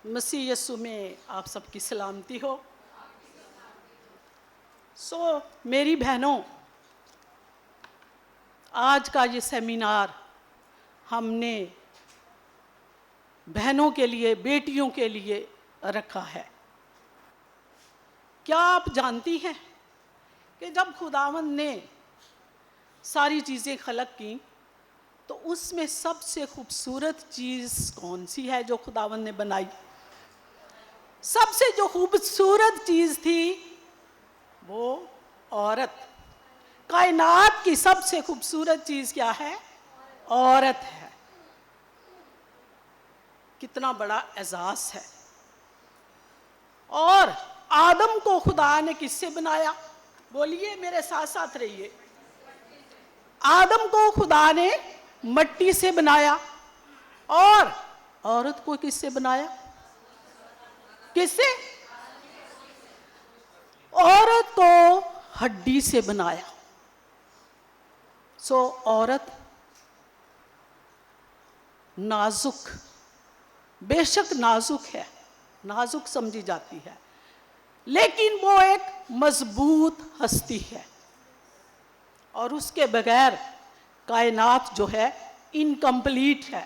مسیح یسوع میں آپ سب کی سلامتی ہو۔ میری بہنوں، آج کا یہ سیمینار ہم نے بہنوں کے لیے، بیٹیوں کے لیے رکھا ہے۔ کیا آپ جانتی ہیں کہ جب خداوند نے ساری چیزیں خلق کی تو اس میں سب سے خوبصورت چیز کون سی ہے جو خداوند نے بنائی؟ سب سے جو خوبصورت چیز تھی وہ عورت۔ کائنات کی سب سے خوبصورت چیز کیا ہے؟ عورت ہے۔ کتنا بڑا اعزاز ہے۔ اور آدم کو خدا نے کس سے بنایا؟ بولیے، میرے ساتھ ساتھ رہیے۔ آدم کو خدا نے مٹی سے بنایا، اور عورت کو کس سے بنایا؟ کس سے؟ عورت کو ہڈی سے بنایا۔ عورت نازک، بے شک نازک ہے، نازک سمجھی جاتی ہے، لیکن وہ ایک مضبوط ہستی ہے، اور اس کے بغیر کائنات جو ہے انکمپلیٹ ہے۔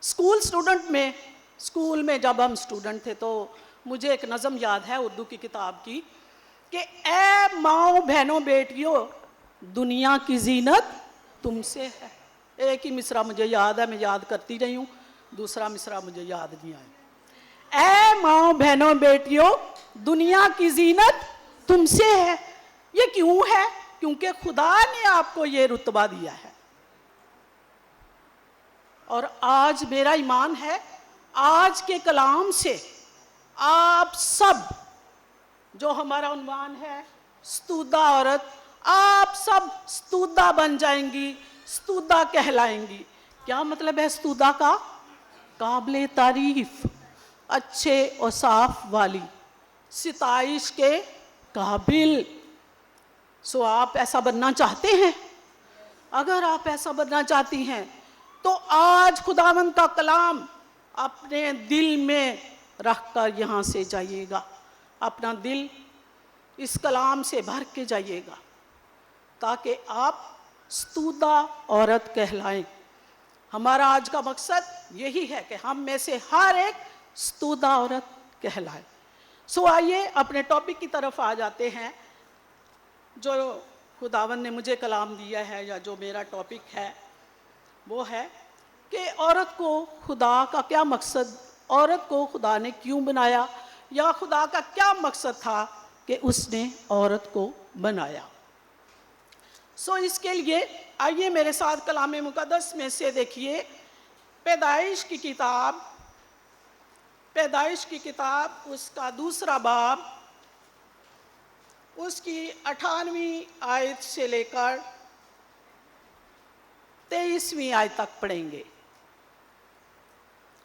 اسکول میں جب ہم اسٹوڈنٹ تھے تو مجھے ایک نظم یاد ہے اردو کی کتاب کی کہ اے ماؤں بہنوں بیٹیوں دنیا کی زینت تم سے ہے۔ ایک ہی مصرع مجھے یاد ہے، میں یاد کرتی رہی ہوں، دوسرا مصرع مجھے یاد نہیں آیا۔ اے ماؤں بہنوں بیٹیوں دنیا کی زینت تم سے ہے۔ یہ کیوں ہے؟ کیونکہ خدا نے آپ کو یہ رتبہ دیا ہے۔ اور آج میرا ایمان ہے آج کے کلام سے آپ سب، جو ہمارا عنوان ہے ستودہ عورت، آپ سب ستودہ بن جائیں گی، ستودہ کہلائیں گی۔ کیا مطلب ہے ستودہ کا؟ قابل تعریف، اچھے اوصاف والی، ستائش کے قابل۔ آپ ایسا بننا چاہتے ہیں؟ اگر آپ ایسا بننا چاہتی ہیں تو آج خداوند کا کلام اپنے دل میں رکھ کر یہاں سے جائیے گا۔ اپنا دل اس کلام سے بھر کے جائیے گا تاکہ آپ ستودہ عورت کہلائیں۔ ہمارا آج کا مقصد یہی ہے کہ ہم میں سے ہر ایک ستودہ عورت کہلائے۔ آئیے اپنے ٹاپک کی طرف آ جاتے ہیں۔ جو خداوند نے مجھے کلام دیا ہے یا جو میرا ٹاپک ہے وہ ہے کہ عورت کو خدا کا کیا مقصد، عورت کو خدا نے کیوں بنایا، یا خدا کا کیا مقصد تھا کہ اس نے عورت کو بنایا۔ اس کے لیے آئیے میرے ساتھ کلام مقدس میں سے دیکھیے پیدائش کی کتاب اس کا 2 باب، اس کی 28ویں آیت سے لے کر 23ویں آیت تک پڑھیں گے۔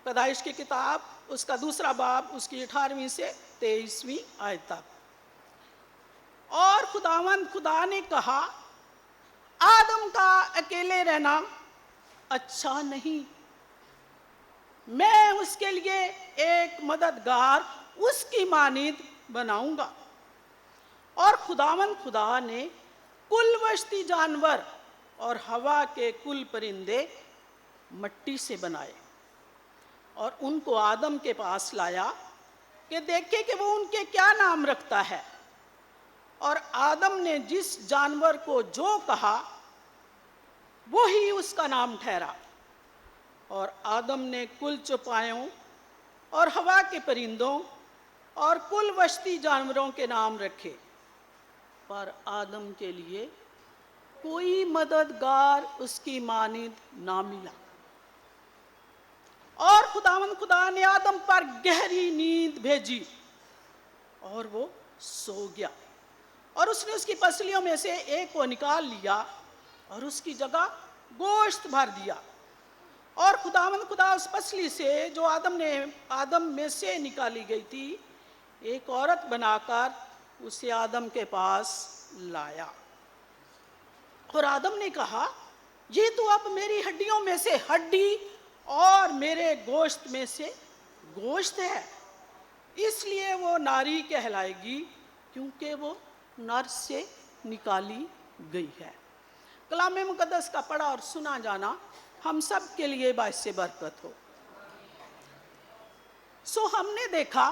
پیدائش کی کتاب اس کا 2 باب، اس کی 18ویں سے 23ویں آیت تک۔ اور خدا نے کہا آدم کا اکیلے رہنا اچھا نہیں، میں اس کے لیے ایک مددگار اس کی مانند بناؤں گا۔ اور خدا نے کل وحشی جانور اور ہوا کے کل پرندے مٹی سے بنائے، اور ان کو آدم کے پاس لایا کہ دیکھے کہ وہ ان کے کیا نام رکھتا ہے۔ اور آدم نے جس جانور کو جو کہا وہی اس کا نام ٹھہرا۔ اور آدم نے کل چوپایوں اور ہوا کے پرندوں اور کل وحشی جانوروں کے نام رکھے، پر آدم کے لیے کوئی مددگار اس کی مانند نہ ملا۔ اور خدا نے آدم پر گہری نیند بھیجی اور وہ سو گیا، اور اس نے اس کی پسلیوں میں سے ایک کو نکال لیا اور اس کی جگہ گوشت بھر دیا۔ اور خدا اس پسلی سے جو آدم میں سے نکالی گئی تھی ایک عورت بنا کر اسے آدم کے پاس لایا۔ اور آدم نے کہا یہ تو اب میری ہڈیوں میں سے ہڈی اور میرے گوشت میں سے گوشت ہے، اس لیے وہ ناری کہلائے گی کیونکہ وہ نر سے نکالی گئی ہے۔ کلام مقدس کا پڑھا اور سنا جانا ہم سب کے لیے باعث برکت ہو۔ ہم نے دیکھا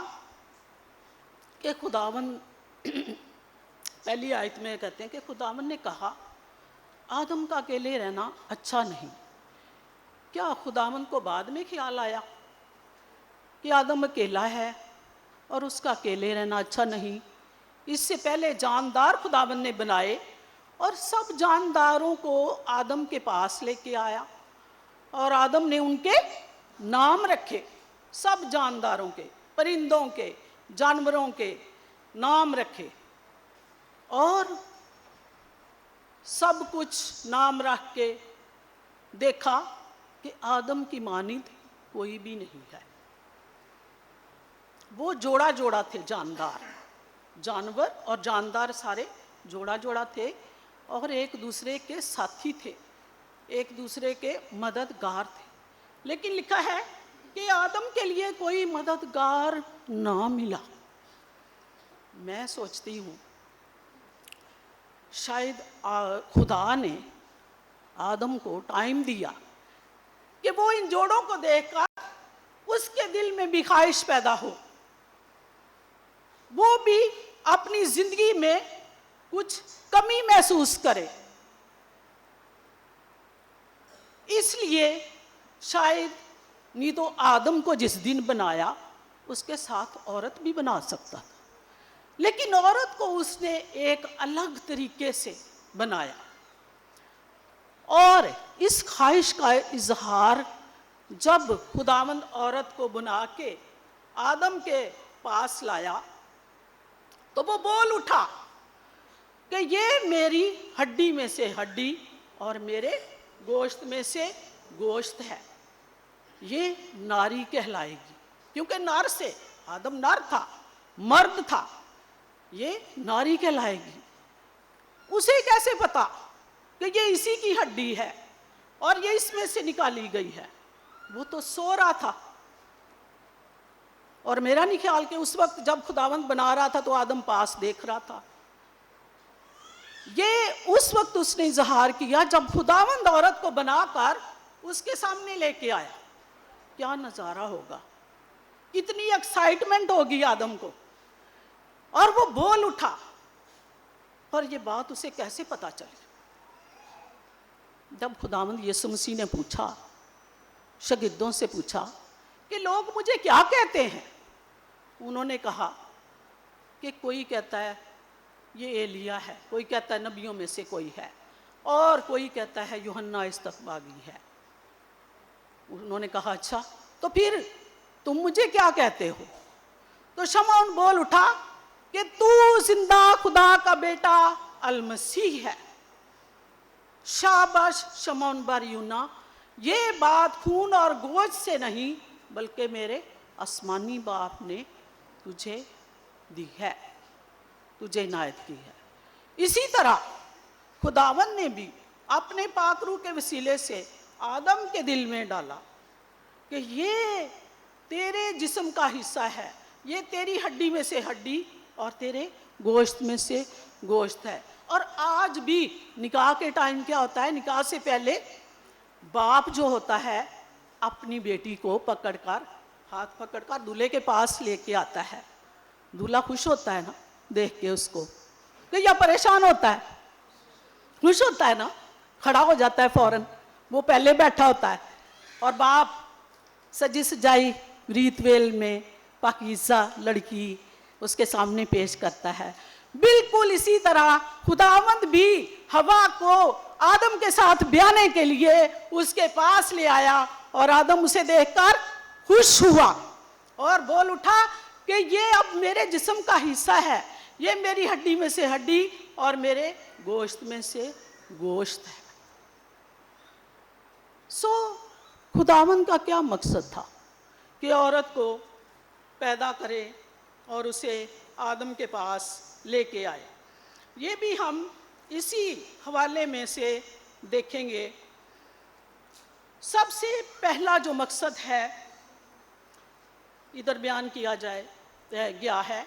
کہ خداوند پہلی آیت میں کہتے ہیں کہ خداوند نے کہا آدم کا اکیلے رہنا اچھا نہیں۔ کیا خداوند کو بعد میں خیال آیا کہ آدم اکیلا ہے اور اس کا اکیلے رہنا اچھا نہیں؟ اس سے پہلے جاندار خداوند نے بنائے اور سب جانداروں کو آدم کے پاس لے کے آیا اور آدم نے ان کے نام رکھے، سب جانداروں کے، پرندوں کے، جانوروں کے نام رکھے، اور سب کچھ نام رکھ کے دیکھا کہ آدم کی مانند کوئی بھی نہیں ہے۔ وہ جوڑا جوڑا تھے، جانور اور جاندار سارے جوڑا جوڑا تھے اور ایک دوسرے کے ساتھی تھے، ایک دوسرے کے مددگار تھے، لیکن لکھا ہے کہ آدم کے لیے کوئی مددگار نہ ملا۔ میں سوچتی ہوں شاید خدا نے آدم کو ٹائم دیا کہ وہ ان جوڑوں کو دیکھ کر اس کے دل میں بھی خواہش پیدا ہو، وہ بھی اپنی زندگی میں کچھ کمی محسوس کرے۔ اس لیے شاید نہیں تو آدم کو جس دن بنایا اس کے ساتھ عورت بھی بنا سکتا تھا، لیکن عورت کو اس نے ایک الگ طریقے سے بنایا، اور اس خواہش کا اظہار جب خداوند عورت کو بنا کے آدم کے پاس لایا تو وہ بول اٹھا کہ یہ میری ہڈی میں سے ہڈی اور میرے گوشت میں سے گوشت ہے، یہ ناری کہلائے گی، کیونکہ نر سے، آدم نر تھا، مرد تھا، یہ ناری کہلائے گی۔ اسے کیسے پتا کہ یہ اسی کی ہڈی ہے اور یہ اس میں سے نکالی گئی ہے؟ وہ تو سو رہا تھا، اور میرا نہیں خیال کہ اس وقت جب خداوند بنا رہا تھا تو آدم پاس دیکھ رہا تھا۔ یہ اس وقت اس نے اظہار کیا جب خداوند عورت کو بنا کر اس کے سامنے لے کے آیا۔ کیا نظارہ ہوگا، کتنی ایکسائٹمنٹ ہوگی آدم کو، اور وہ بول اٹھا۔ اور یہ بات اسے کیسے پتا چلی؟ جب خداوند یسوع مسیح نے پوچھا، شاگردوں سے پوچھا کہ لوگ مجھے کیا کہتے ہیں؟ انہوں نے کہا کہ کوئی کہتا ہے یہ ایلیا ہے، کوئی کہتا ہے نبیوں میں سے کوئی ہے، اور کوئی کہتا ہے یوحنا استفساگی ہے۔ انہوں نے کہا اچھا تو پھر تم مجھے کیا کہتے ہو؟ تو شمعون بول اٹھا کہ تو زندہ خدا کا بیٹا المسیح ہے۔ شاباش شمعون بر یونا، یہ بات خون اور گوشت سے نہیں بلکہ میرے آسمانی باپ نے تجھے دی ہے، تجھے عنایت کی ہے۔ اسی طرح خداوند نے بھی اپنے پاک روح کے وسیلے سے آدم کے دل میں ڈالا کہ یہ تیرے جسم کا حصہ ہے، یہ تیری ہڈی میں سے ہڈی اور تیرے گوشت میں سے گوشت ہے۔ اور آج بھی نکاح کے ٹائم کیا ہوتا ہے؟ نکاح سے پہلے باپ جو ہوتا ہے اپنی بیٹی کو پکڑ کر، ہاتھ پکڑ کر دولہے کے پاس لے کے آتا ہے۔ دولہا خوش ہوتا ہے نا دیکھ کے اس کو، کہ یا پریشان ہوتا ہے؟ خوش ہوتا ہے نا، کھڑا ہو جاتا ہے فوراً، وہ پہلے بیٹھا ہوتا ہے، اور باپ سجی سجائی ریت ویل میں پاکیزہ لڑکی اس کے سامنے پیش کرتا ہے۔ بالکل اسی طرح خداوند بھی حوا کو آدم کے ساتھ بیانے کے لیے اس کے پاس لے آیا، اور آدم اسے دیکھ کر خوش ہوا اور بول اٹھا کہ یہ اب میرے جسم کا حصہ ہے، یہ میری ہڈی میں سے ہڈی اور میرے گوشت میں سے گوشت ہے۔ خداوند کا کیا مقصد تھا؟ کہ عورت کو پیدا کرے اور اسے آدم کے پاس لے کے آئے۔ یہ بھی ہم اسی حوالے میں سے دیکھیں گے سب سے پہلا جو مقصد ہے ادھر بیان کیا گیا ہے،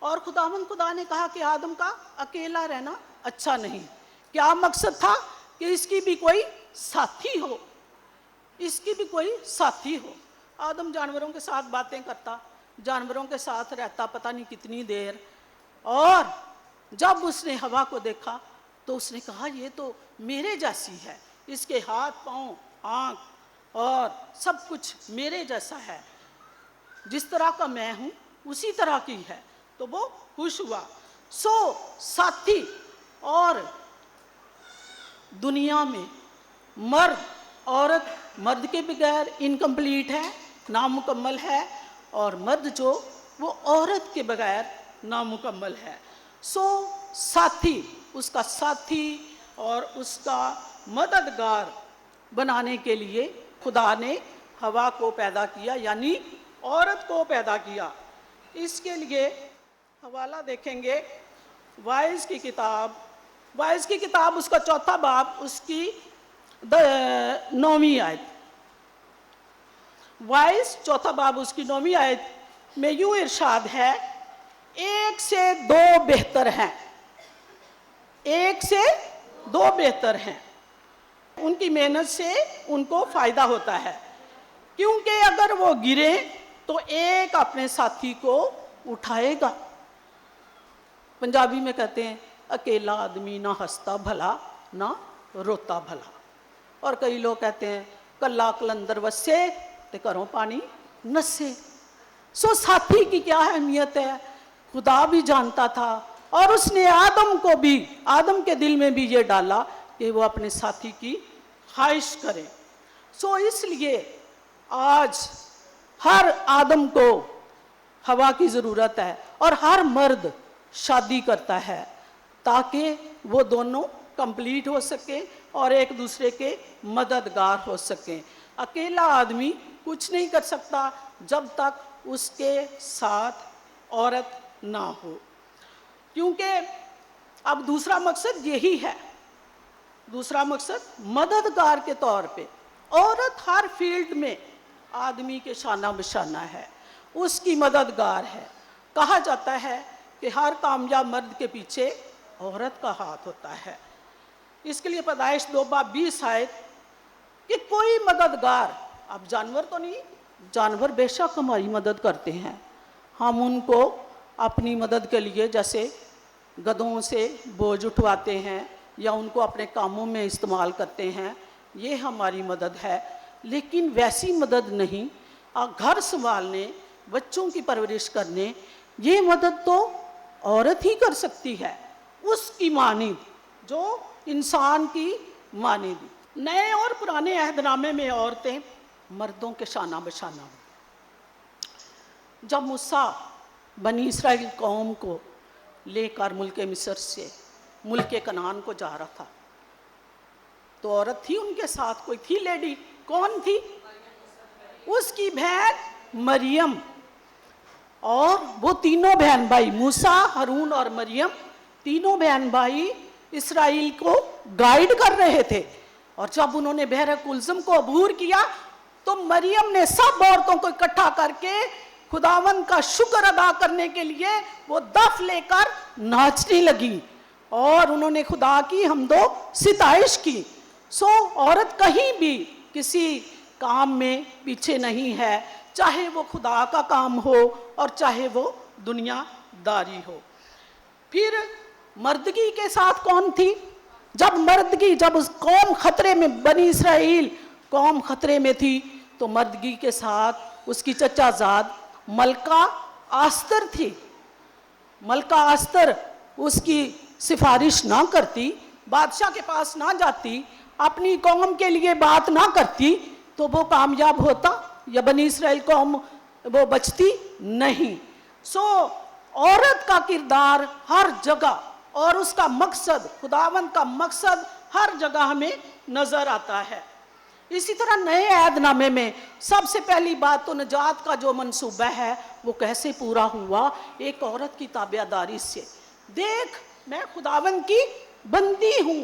اور خدا نے کہا کہ آدم کا اکیلا رہنا اچھا نہیں۔ کیا مقصد تھا؟ کہ اس کی بھی کوئی ساتھی ہو، اس کی بھی کوئی ساتھی ہو۔ آدم جانوروں کے ساتھ باتیں کرتا، جانوروں کے ساتھ رہتا پتہ نہیں کتنی دیر، اور جب اس نے حوا کو دیکھا تو اس نے کہا یہ تو میرے جیسی ہے، اس کے ہاتھ پاؤں آنکھ اور سب کچھ میرے جیسا ہے، جس طرح کا میں ہوں اسی طرح کی ہے، تو وہ خوش ہوا۔ ساتھی، اور دنیا میں مرد عورت مرد کے بغیر انکمپلیٹ ہے، نامکمل ہے، اور مرد جو وہ عورت کے بغیر نامکمل ہے۔ ساتھی، اس کا ساتھی اور اس کا مددگار بنانے کے لیے خدا نے حوا کو پیدا کیا، یعنی عورت کو پیدا کیا۔ اس کے لیے حوالہ دیکھیں گے وائز کی کتاب اس کا 4 باب اس کی 9ویں آیت۔ وائز 4 باب اس کی 9ویں آیت میں یوں ارشاد ہے، ایک سے 2 بہتر ہیں، ایک سے 2 بہتر ہیں، ان کی محنت سے ان کو فائدہ ہوتا ہے، کیونکہ اگر وہ گرے تو ایک اپنے ساتھی کو اٹھائے گا۔ پنجابی میں کہتے ہیں اکیلا آدمی نہ ہنستا بھلا نہ روتا بھلا، اور کئی لوگ کہتے ہیں کلا کلندر وسے تے کروں پانی نسے۔ ساتھی کی کیا اہمیت ہے خدا بھی جانتا تھا، اور اس نے آدم کے دل میں بھی یہ ڈالا کہ وہ اپنے ساتھی کی خواہش کرے۔ اس لیے آج ہر آدم کو حوا کی ضرورت ہے، اور ہر مرد شادی کرتا ہے تاکہ وہ دونوں کمپلیٹ ہو سکیں اور ایک دوسرے کے مددگار ہو سکیں۔ اکیلا آدمی کچھ نہیں کر سکتا جب تک اس کے ساتھ عورت نہ ہو، کیونکہ اب دوسرا مقصد یہی ہے، دوسرا مقصد مددگار کے طور پہ عورت ہر فیلڈ میں آدمی کے شانہ بشانہ ہے، اس کی مددگار ہے۔ کہا جاتا ہے کہ ہر کامیاب مرد کے پیچھے عورت کا ہاتھ ہوتا ہے۔ اس کے لیے پیدائش 2 باب 20 آیت کہ کوئی مددگار، اب جانور تو نہیں، جانور بے شک ہماری مدد کرتے ہیں، ہم ان کو اپنی مدد کے لیے جیسے گدھوں سے بوجھ اٹھواتے ہیں یا ان کو اپنے کاموں میں استعمال کرتے ہیں، یہ ہماری مدد ہے، لیکن ویسی مدد نہیں۔ گھر سنبھالنے، بچوں کی پرورش کرنے، یہ مدد تو عورت ہی کر سکتی ہے، اس کی مانند جو انسان کی مانند۔ نئے اور پرانے عہد نامے میں عورتیں مردوں کے شانہ بشانہ ہیں۔ جب موسیٰ بنی اسرائیل قوم کو لے کر ملک مصر سے ملک کنعان کو جا رہا تھا تو عورت تھی ان کے ساتھ، کوئی تھی لیڈی، کون تھی؟ اس کی بہن مریم، اور وہ تینوں بہن بھائی موسیٰ، ہارون اور مریم، تینوں بہن بھائی اسرائیل کو گائیڈ کر رہے تھے، اور جب انہوں نے بحر کلزم کو عبور کیا تو مریم نے سب عورتوں کو اکٹھا کر کے خداوند کا شکر ادا کرنے کے لیے وہ دف لے کر ناچنے لگی، اور انہوں نے خدا کی حمد و ستائش کی۔ عورت کہیں بھی کسی کام میں پیچھے نہیں ہے، چاہے وہ خدا کا کام ہو اور چاہے وہ دنیا داری ہو۔ پھر مردگی کے ساتھ کون تھی؟ جب اس قوم خطرے میں، بنی اسرائیل قوم خطرے میں تھی، تو مردگی کے ساتھ اس کی چچا زاد ملکہ آستر تھی۔ ملکہ آستر اس کی سفارش نہ کرتی، بادشاہ کے پاس نہ جاتی، اپنی قوم کے لیے بات نہ کرتی تو وہ کامیاب ہوتا یا بنی اسرائیل قوم وہ بچتی نہیں۔ عورت کا کردار ہر جگہ اور اس کا مقصد، خداوند کا مقصد ہر جگہ ہمیں نظر آتا ہے۔ اسی طرح نئے عہد نامے میں سب سے پہلی بات تو نجات کا جو منصوبہ ہے وہ کیسے پورا ہوا؟ ایک عورت کی تابعداری سے۔ دیکھ، میں خداوند کی بندی ہوں،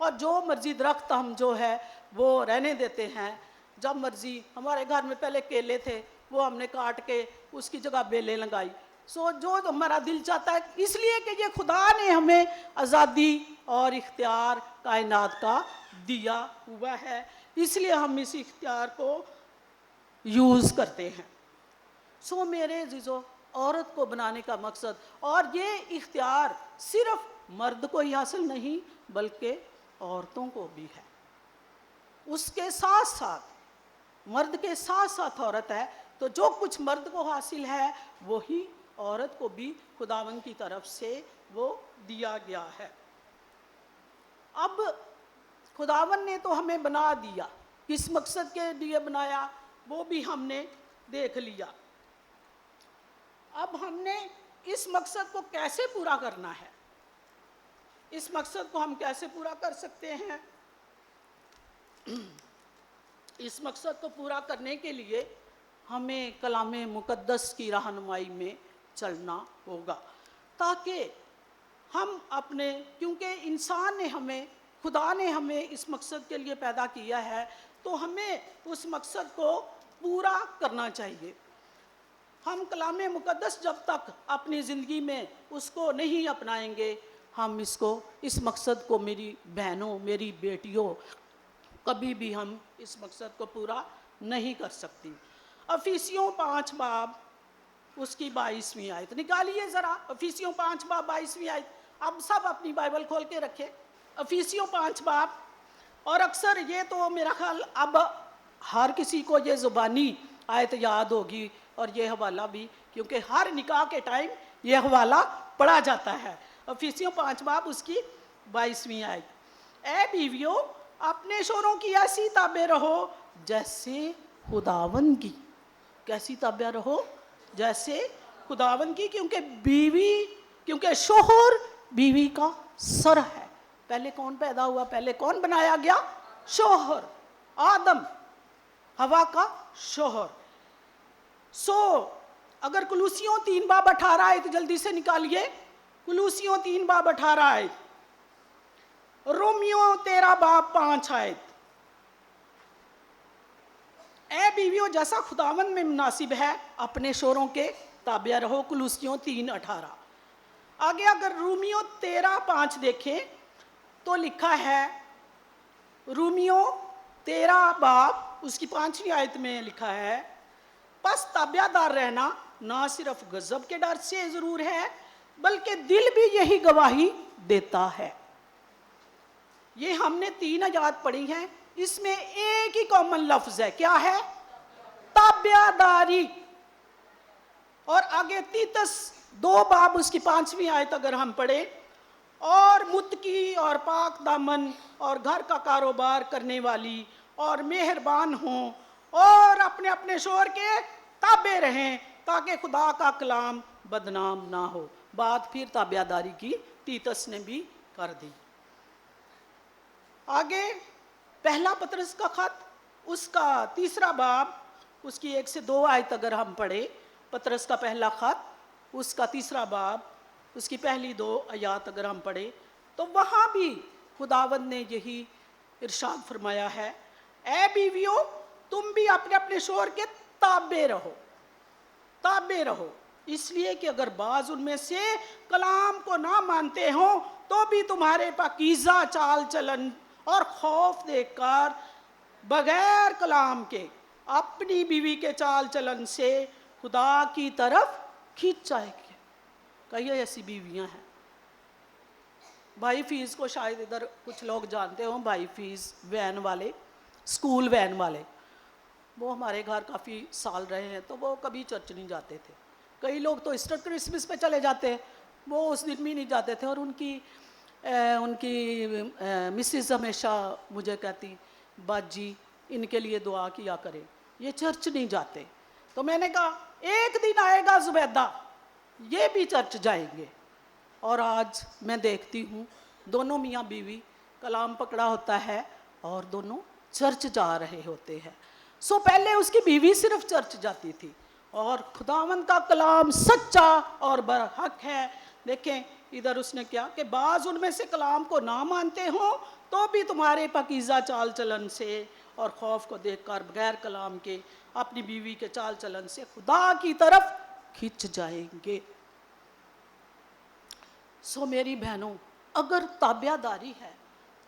اور جو مرضی درخت ہم جو ہے وہ رہنے دیتے ہیں. جب مرضی ہمارے گھر میں پہلے کیلے تھے وہ ہم نے کاٹ کے اس کی جگہ بیلیں لگائی. جو ہمارا دل چاہتا ہے, اس لیے کہ یہ خدا نے ہمیں آزادی اور اختیار کائنات کا دیا ہوا ہے, اس لیے ہم اس اختیار کو یوز کرتے ہیں. میرے عزیزو, عورت کو بنانے کا مقصد, اور یہ اختیار صرف مرد کو ہی حاصل نہیں بلکہ عورتوں کو بھی ہے. اس کے ساتھ ساتھ مرد کے ساتھ ساتھ عورت ہے, تو جو کچھ مرد کو حاصل ہے وہی عورت کو بھی خداوند کی طرف سے وہ دیا گیا ہے. اب خداوند نے تو ہمیں بنا دیا, کس مقصد کے لیے بنایا وہ بھی ہم نے دیکھ لیا. اب ہم نے اس مقصد کو کیسے پورا کرنا ہے, اس مقصد کو ہم کیسے پورا کر سکتے ہیں؟ اس مقصد کو پورا کرنے کے لیے ہمیں کلام مقدس کی رہنمائی میں چلنا ہوگا, تاکہ ہم اپنے, کیونکہ انسان نے ہمیں, خدا نے ہمیں اس مقصد کے لیے پیدا کیا ہے, تو ہمیں اس مقصد کو پورا کرنا چاہیے. ہم کلام مقدس جب تک اپنی زندگی میں اس کو نہیں اپنائیں گے, ہم اس مقصد کو, میری بہنوں, میری بیٹیوں, کبھی بھی ہم اس مقصد کو پورا نہیں کر سکتی. افیسیوں 5 باب اس کی 22ویں آیت نکالیے ذرا. افیسیوں 5 باب 22ویں آیت. اب سب اپنی بائبل کھول کے رکھے. افیسیوں 5 باب. اور اکثر یہ تو میرا خیال اب ہر کسی کو یہ زبانی آیت یاد ہوگی, اور یہ حوالہ بھی, کیونکہ ہر نکاح کے ٹائم یہ حوالہ پڑھا جاتا ہے. افیسیوں 5 باب اس کی 22ویں آیت. اے بیویوں, اپنے شوہروں کی ایسی تابع رہو جیسے خداوند کی. کیسی تابع رہو؟ جیسے خداوند کی, کیونکہ شوہر بیوی کا سر ہے. پہلے کون پیدا ہوا, پہلے کون بنایا گیا؟ شوہر, آدم, ہوا کا شوہر. اگر کلوسیوں 3 باب 18 آیت جلدی سے نکالیے. کلوسیوں 3 باب 18 آیت. رومیو 13 باب 5 آیت. اے بیویوں, جیسا خداوند میں مناسب ہے اپنے شوہروں کے تابع رہو. کلوسیوں 3:18. آگے اگر رومیو 13:5 دیکھیں تو لکھا ہے, رومیو 13 باب اس کی 5ویں آیت میں لکھا ہے, پس تابع دار رہنا نہ صرف غضب کے ڈر سے ضرور ہے بلکہ دل بھی یہی گواہی دیتا ہے. یہ ہم نے 3 آیات پڑھی ہیں, اس میں ایک ہی کامن لفظ ہے. کیا ہے؟ تابع داری. اور آگے تیتس 2 باب اس کی 5ویں آیت اگر ہم پڑھیں, اور متقی اور پاک دامن اور گھر کا کاروبار کرنے والی اور مہربان ہوں اور اپنے اپنے شوہر کے تابع رہیں تاکہ خدا کا کلام بدنام نہ ہو. بات پھر تابع داری کی تیتس نے بھی کر دی. آگے پہلا پطرس کا خط اس کا 3 باب اس کی 1 سے 2 آیت اگر ہم پڑھیں, پطرس کا پہلا خط اس کا 3 باب اس کی پہلی 2 آیات اگر ہم پڑھیں تو وہاں بھی خداوند نے یہی ارشاد فرمایا ہے, اے بیویوں تم بھی اپنے اپنے شوہر کے تابع رہو. تابع رہو اس لیے کہ اگر بعض ان میں سے کلام کو نہ مانتے ہوں تو بھی تمہارے پاکیزہ چال چلن اور خوف دیکھ کر بغیر کلام کے اپنی بیوی کے چال چلن سے خدا کی طرف کھینچ جائے گے. کئی ایسی بیویاں ہیں. بھائی فیس کو شاید ادھر کچھ لوگ جانتے ہوں, بھائی فیس وین والے, اسکول وین والے, وہ ہمارے گھر کافی سال رہے ہیں, تو وہ کبھی چرچ نہیں جاتے تھے. کئی لوگ تو ایسٹر کرسمس پہ چلے جاتے ہیں, وہ اس دن بھی نہیں جاتے تھے. اور ان کی مسز ہمیشہ مجھے کہتی, باجی ان کے لیے دعا کیا کرے, یہ چرچ نہیں جاتے. تو میں نے کہا ایک دن آئے گا زبیدہ, یہ بھی چرچ جائیں گے. اور آج میں دیکھتی ہوں دونوں میاں بیوی کلام پکڑا ہوتا ہے اور دونوں چرچ جا رہے ہوتے ہیں. پہلے اس کی بیوی صرف چرچ جاتی تھی, اور خداوند کا کلام سچا اور برحق ہے. دیکھیں ادھر اس نے کیا کہ بعض ان میں سے کلام کو نہ مانتے ہوں تو بھی تمہارے پاکیزہ چال چلن سے اور خوف کو دیکھ کر بغیر کلام کے اپنی بیوی کے چال چلن سے خدا کی طرف کھنچ جائیں گے۔ سو میری بہنوں، اگر تابع داری ہے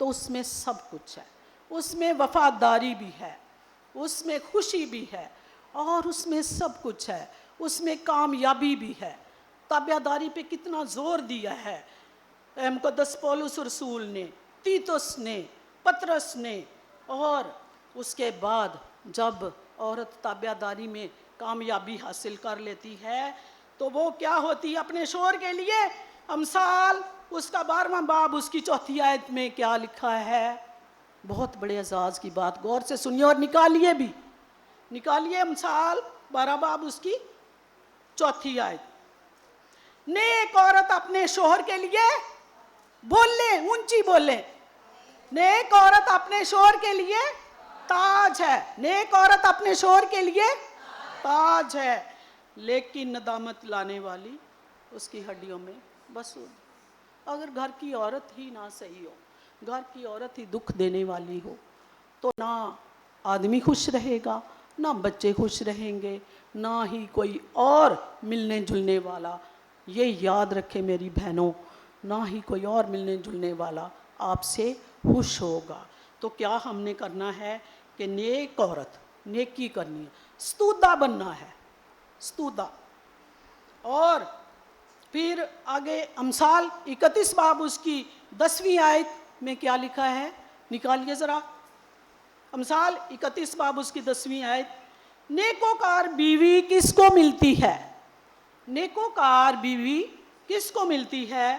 تو اس میں سب کچھ ہے، اس میں وفاداری بھی ہے، اس میں خوشی بھی ہے، اور اس میں سب کچھ ہے، اس میں کامیابی بھی ہے۔ تابع داری پہ کتنا زور دیا ہے مقدس پولس رسول نے، تیتس نے، پطرس نے، اور اس کے بعد جب عورت تابع داری میں کامیابی حاصل کر لیتی ہے تو وہ کیا ہوتی ہے اپنے شوہر کے لیے؟ امثال اس کا 12واں باب اس کی 4 آیت میں کیا لکھا ہے؟ بہت بڑے اعزاز کی بات، غور سے سنیے اور نکالیے بھی، نکالیے امثال 12 باب اس کی 4 آیت۔ نیک عورت اپنے شوہر کے لیے، بول لیں اونچی بولیں، نیک عورت اپنے شوہر کے لیے تاج ہے، نیک عورت اپنے شوہر کے لیے تاج ہے، لیکن ندامت لانے والی اس کی ہڈیوں میں بس ہو۔ اگر گھر کی عورت ہی نہ صحیح ہو، گھر کی عورت ہی دکھ دینے والی ہو، تو نہ آدمی خوش رہے گا، نہ بچے خوش رہیں گے، نہ ہی کوئی اور ملنے جلنے والا، یہ یاد رکھے میری بہنوں، نہ ہی کوئی اور ملنے جلنے والا آپ سے خوش ہوگا۔ تو کیا ہم نے کرنا ہے کہ نیک عورت، نیکی کرنی ہے، ستودہ بننا ہے، ستودہ۔ اور پھر آگے امثال 31 باب اس کی 10ویں آیت میں کیا لکھا ہے؟ نکالیے ذرا، امثال 31 باب اس کی 10ویں آیت۔ نیکوکار بیوی کس کو ملتی ہے؟ نیکوکار بیوی کس کو ملتی ہے؟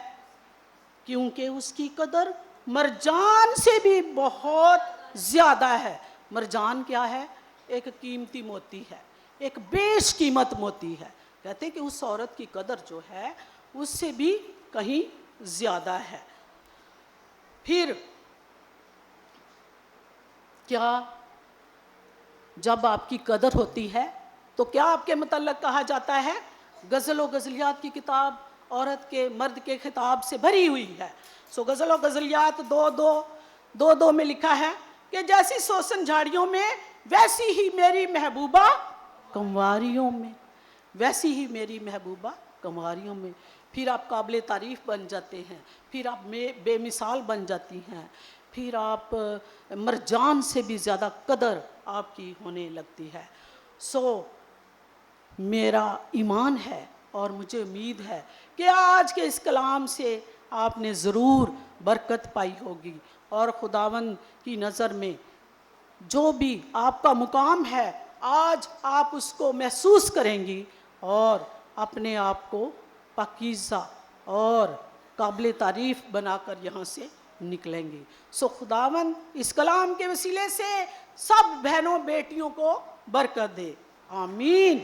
کیونکہ اس کی قدر مرجان سے بھی بہت زیادہ ہے۔ مرجان کیا ہے؟ ایک قیمتی موتی ہے، ایک بیش قیمت موتی ہے۔ کہتے ہیں کہ اس عورت کی قدر جو ہے اس سے بھی کہیں زیادہ ہے۔ پھر کیا جب آپ کی قدر ہوتی ہے تو کیا آپ کے متعلق کہا جاتا ہے؟ غزل و غزلیات کی کتاب عورت کے مرد کے خطاب سے بھری ہوئی ہے۔ سو غزل و غزلیات 2:2 میں لکھا ہے کہ جیسی سوسن جھاڑیوں میں ویسی ہی میری محبوبہ کنواریوں میں، ویسی ہی میری محبوبہ کنواریوں میں۔ پھر آپ قابل تعریف بن جاتے ہیں، پھر آپ بے مثال بن جاتی ہیں، پھر آپ مرجان سے بھی زیادہ قدر آپ کی ہونے لگتی ہے۔ سو میرا ایمان ہے اور مجھے امید ہے کہ آج کے اس کلام سے آپ نے ضرور برکت پائی ہوگی، اور خداوند کی نظر میں جو بھی آپ کا مقام ہے آج آپ اس کو محسوس کریں گی اور اپنے آپ کو پاکیزہ اور قابل تعریف بنا کر یہاں سے نکلیں گے۔ سو خداوند اس کلام کے وسیلے سے سب بہنوں بیٹیوں کو برکت دے، آمین۔